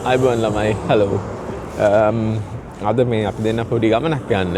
අයිබෝන් ළමයි හලෝ අද මේ අපි දෙන්න පොඩි ගමනක් යන්න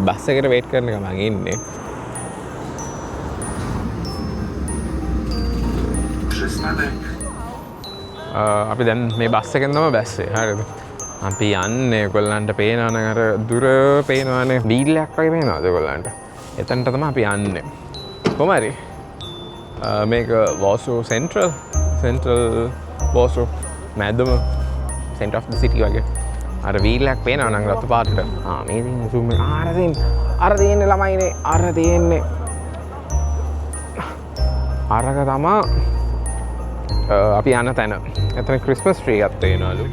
බස් එකට වේට් කරන ගමන් ඉන්නේ අපි දැන් මේ බස් එකෙන් තමයි බැස්සේ හරිද අපි යන්නේ ඔයගොල්ලන්ට පේනවනේ අර දුර පේනවනේ වීල් එකක් වගේ පේනවද ඔයගොල්ලන්ට එතනට තමයි අපි යන්නේ කොහොම හරි මේක වෝසෝ central වෝසෝ මැදම center of the city වගේ අර වීල් එකක් පේනවා නම් රතු පාටට මේ දින් zoom එක අර තියෙන්නේ ළමයිනේ අර තියෙන්නේ අරක තමයි අපි යන තැන එතන ක්‍රිස්මස් ට්‍රී එකක් තියෙනවලු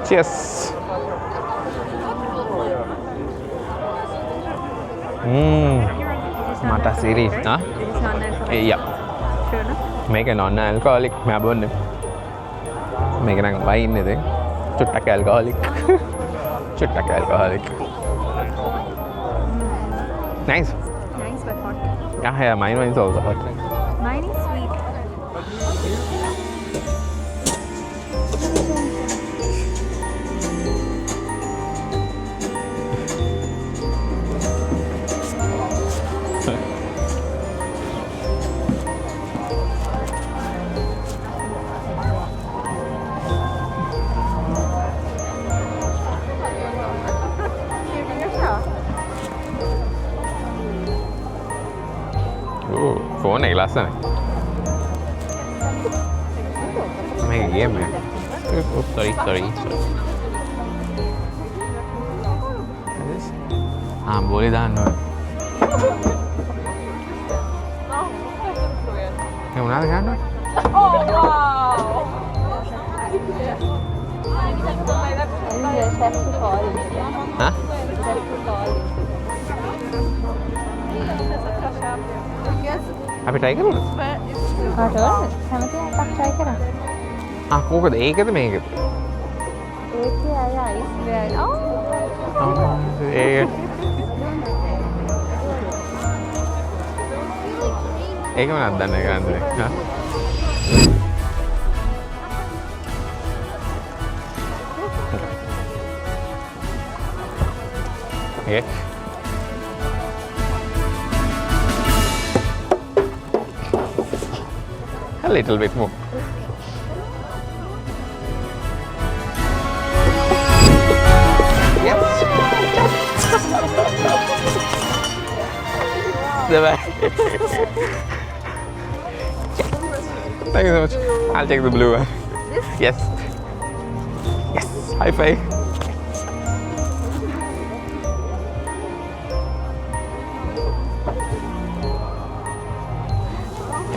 Cheers. Mata series, huh? Yeah. Make a non-alcoholic. मैं बोलने. Make a wine नहीं चुट्टा के alcoholic. चुट्टा के alcoholic. Nice. Nice but hot. Yeah, mine is also hot. Mine is sweet. Phone එක ලස්සනයි. මේක ගේම් එක. sorry. බෝලේ දාන්න ඕනේ. ඒ මොනවද ගන්න? Oh wow! හා? අපි try කරමු. කැමති එකක් try කරා. කොහොමද ඒකද මේකද? ඒකේ අය අයිස් ගෑන. ඒක මොනවද දන්නේ ගන්නද? හා? Okay. A little bit more. Yes. The back. Thank you so much. I'll take the blue one. Yes. Yes. High five.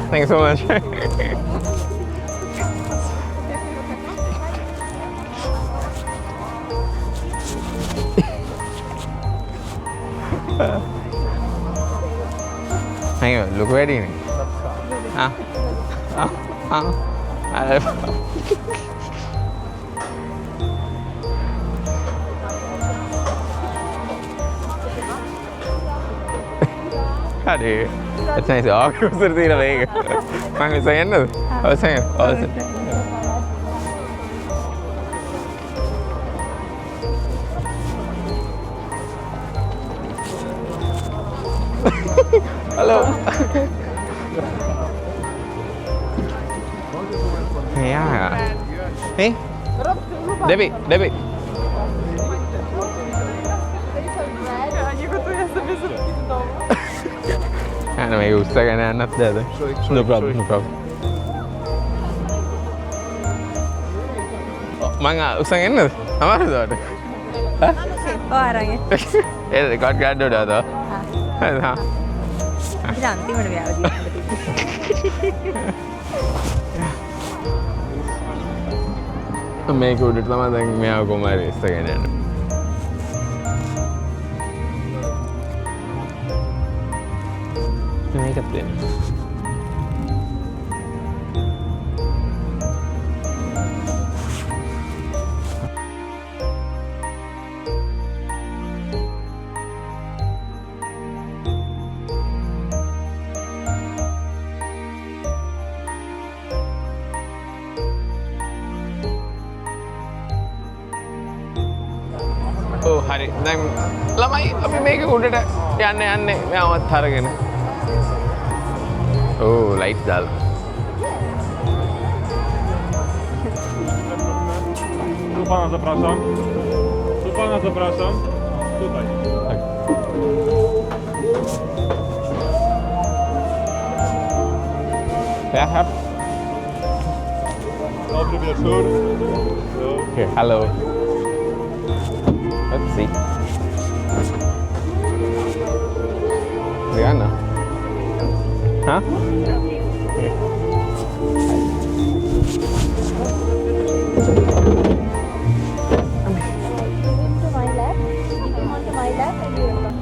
Thank you so much. Hang on, look ready. Hadi. That's nice. Oh, kusur tira vega. Mang sayang na. Oh, sayang. Oh, sayang. Hello. Yeah. Hey. Debbie. Anyway, you second and not there. No problem. Manga, usang என்ன? Amar dod. Ha? Oh, arang ya. Eh, record card dod ada. Ha. අපිට අන්තිමට මෙයාව දීලා මේක උඩට තමයි දැන් මෙයාව කොහමද ඉස්සගෙන යන්නේ. මේකත් දෙන්න. ඔව් හරි. දැන් ළමයි අපි මේක උඩට යන්න මෙයාවත් අරගෙන. Oh, light දාලා. Tu pana zapraszam. Tu pana zapraszam. Tutaj. Tak. Yeah, have. Dobry wieczór. Okay, hello. Let's see. Rihanna. Huh? Okay. into my lap, sitting onto my lap and you will come.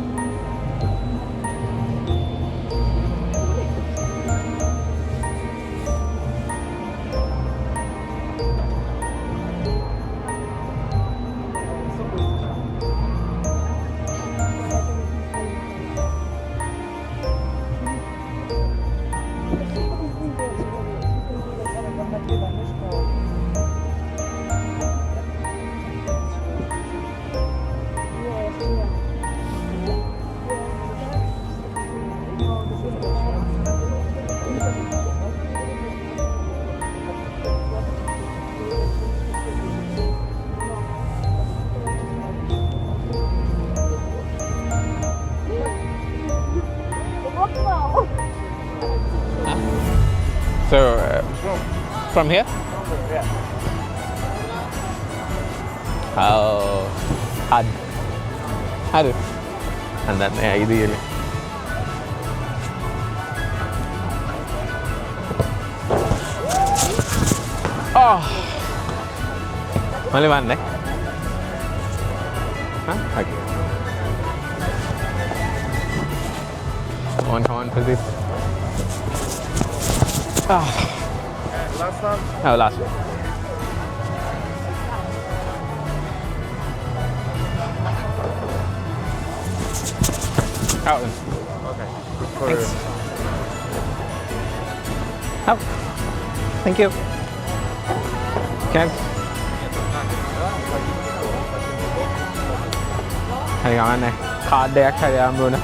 So, from here? Yeah. How hard? Hard. And then ideally. Oh! Only one, eh? Huh? Okay. Come on for this. Ah. Last one. Oh, last one. Out then. Okay. Thanks. Out. Thank you. Can හරි ගමන්නේ card එකක් හරි ආම්බ වුණා.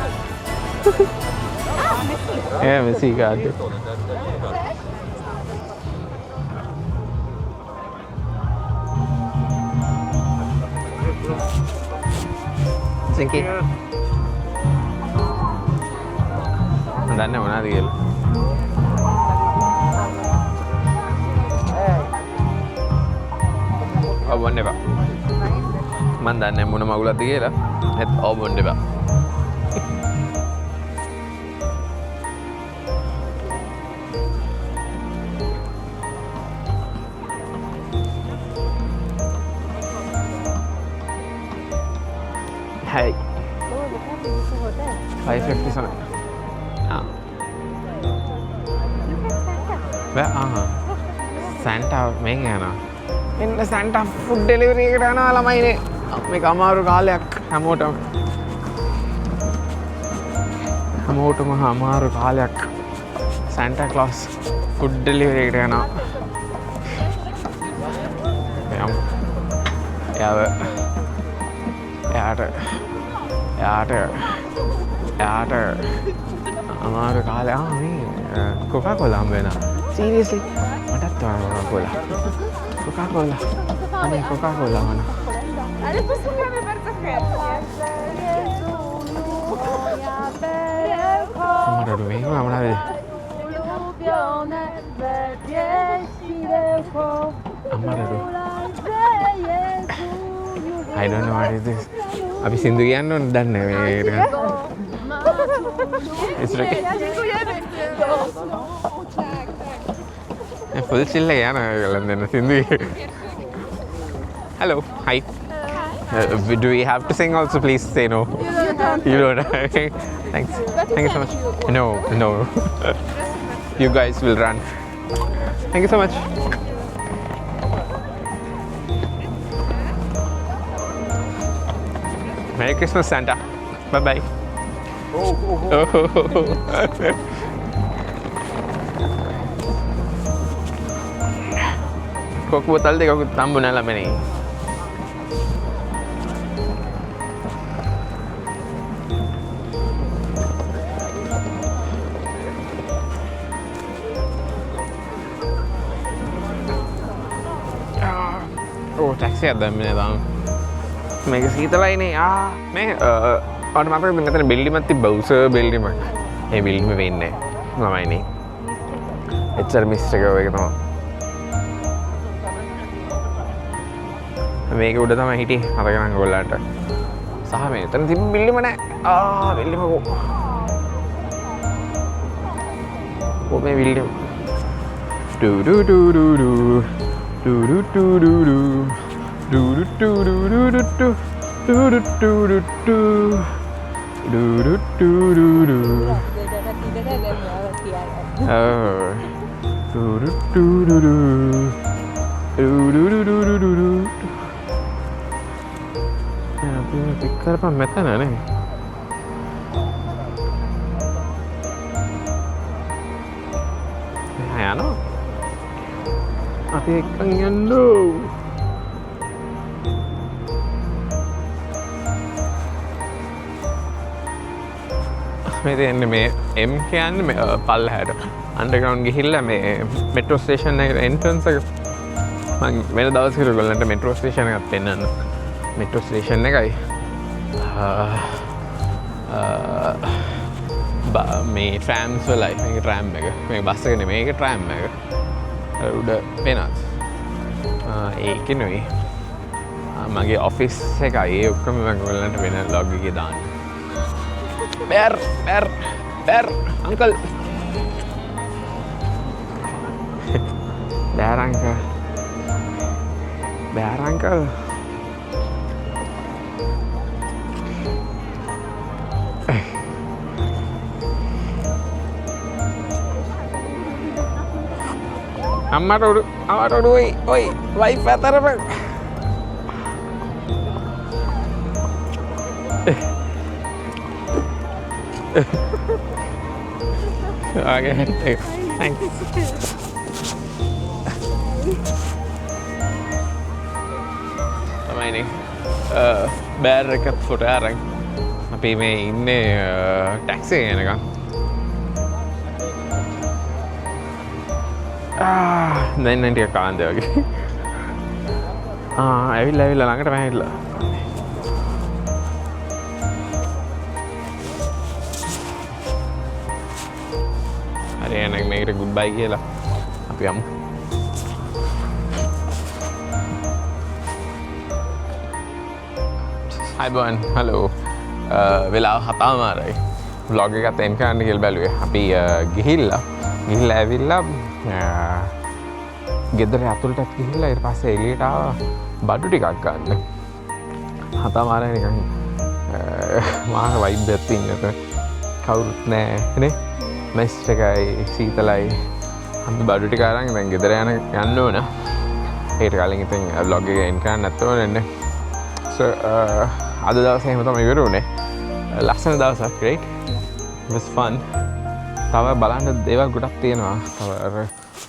Messi card එක. Thank you. දන්නේ මොනවද කියලා. ඔව් බොන්න එපා. මන් දන්නේ මොන මගුලක්ද කියලා. ඒත් ඔව් බොන්න එපා. Hey. Oh, look at this hotel. 550 something. Ah. Look at Santa. Where? Santa මේක යනවා. එන්න Santa food delivery එකට යනවා ළමයිනේ. මේක අමාරු කාලයක් හැමෝටම. හැමෝටම අමාරු කාලයක්. Santa Claus food delivery එකට යනවා. යමු. එයාට අමාරු කාලය මේ Coca-Cola හම්බ වෙනවා. Seriously මටත් Coca-Cola. අනේ Coca-Cola වුණා. Ale posłuchamy bardzo chętnie. අම්මට මේක මොනවද? Ulubione we pieśnidełko. අම්මට I don't know what is this. අපි සින්දු කියන්න ඕන දන්නේ මේකට. It's okay. Full chill again. Hello. Hi. Do we have to sing also? Please say no. You don't. Okay. Thanks. Thank you so much. No. You guys will run. Thank you so much. Merry Christmas, Santa. Bye bye. Kok botol deh kok tambun alam ini. Oh, taxi ada mana dah? මේක සීතලයිනේ මේ ඔට මතකද මෙතන බිල්ඩිමක් තිබ්බ උස බිල්ඩිමක් ඒ බිල්ඩිම වෙන්නේ ළමයිනේ එච්චර mist එක ඔය එක තමයි මේක උඩ තමයි හිටියේ මතක නම් ඔයගොල්ලන්ට සහ මෙතන තිබ්බ බිල්ඩිම නෑ බිල්ඩිම කො මේ බිල්ඩිම ඩු ඩු ඩු ඩු ඩු ඩු ඩු ඩු ඩු do do do do do do do do do do do do do do do do oh do do do do do do do do do do do ya punya pikir apa metan nih ya no tapi kangen lo මේ තියෙන්නේ මේ M කියන්නේ මේ පල්ලහැට underground ගිහිල්ලා මේ metro station එකට entrance එක මම වෙන දවසකට ඔයගොල්ලන්ට මෙට්‍රෝ ස්ටේෂන් එකක් පෙන්නන්න මෙට්‍රෝ ස්ටේෂන් එකයි මේ ට්‍රෑම්ස් වලයි මේක ට්‍රෑම් එක මේක බස් එක නෙමෙයි මේක ට්‍රෑම් එක උඩ පෙනත් ඒකේ නෙවෙයි මගේ ඔෆිස් එකයි ඒ ඔක්කොම මම ඔයගොල්ලන්ට වෙන ලොග් එකේ දාන්න Bear, uncle. Bear uncle. Amaru, oi, wife atar apa? Okay, thanks. Ini bear dekat foto arang. Tapi ini taxi ini kan. Nanti akan ada lagi. Ayolah, langgar main lah. Hari ini kita goodbye කියලා අපි යමු. Hi Bon, hello. වෙලාව 7:00යි. vlog එකත් එන් කරන්න කියලා බැලුවේ. අපි ගිහිල්ලා ඇවිල්ලා ගෙදර ඇතුළටත් ගිහිල්ලා ඊට පස්සේ එළියට ආවා බඩු ටිකක් ගන්න. 7:00 නිකන් මාර වයිබ් එකක් තියෙනක කවුරුත් නැහැ නේ. මෙස් එකයි සීතලයි අපි බඩු ටික අරන් දැන් ගෙදර යන්න ඕන. ඒකට කලින් ඉතින් vlog එක එන් කරන්න නැත්තෝ නෙන්නේ. So අද දවසේ එහෙම තමයි ඉවර වුණේ. ලස්සන දවසක් right? It was fun. තව බලන්න දේවල් ගොඩක් තියෙනවා. තව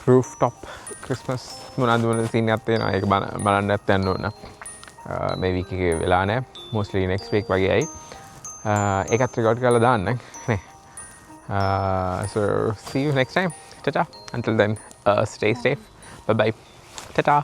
rooftop Christmas මොනවද සීන් එකක් තියෙනවා. ඒක බලන්නත් යන්න ඕන. මේ week එකේ වෙලා නැහැ. Mostly next week වගේයි. ඒකත් record කරලා දාන්න නේ. So see you next time. Ta-ta. Until then, stay safe. Bye-bye. Ta-ta.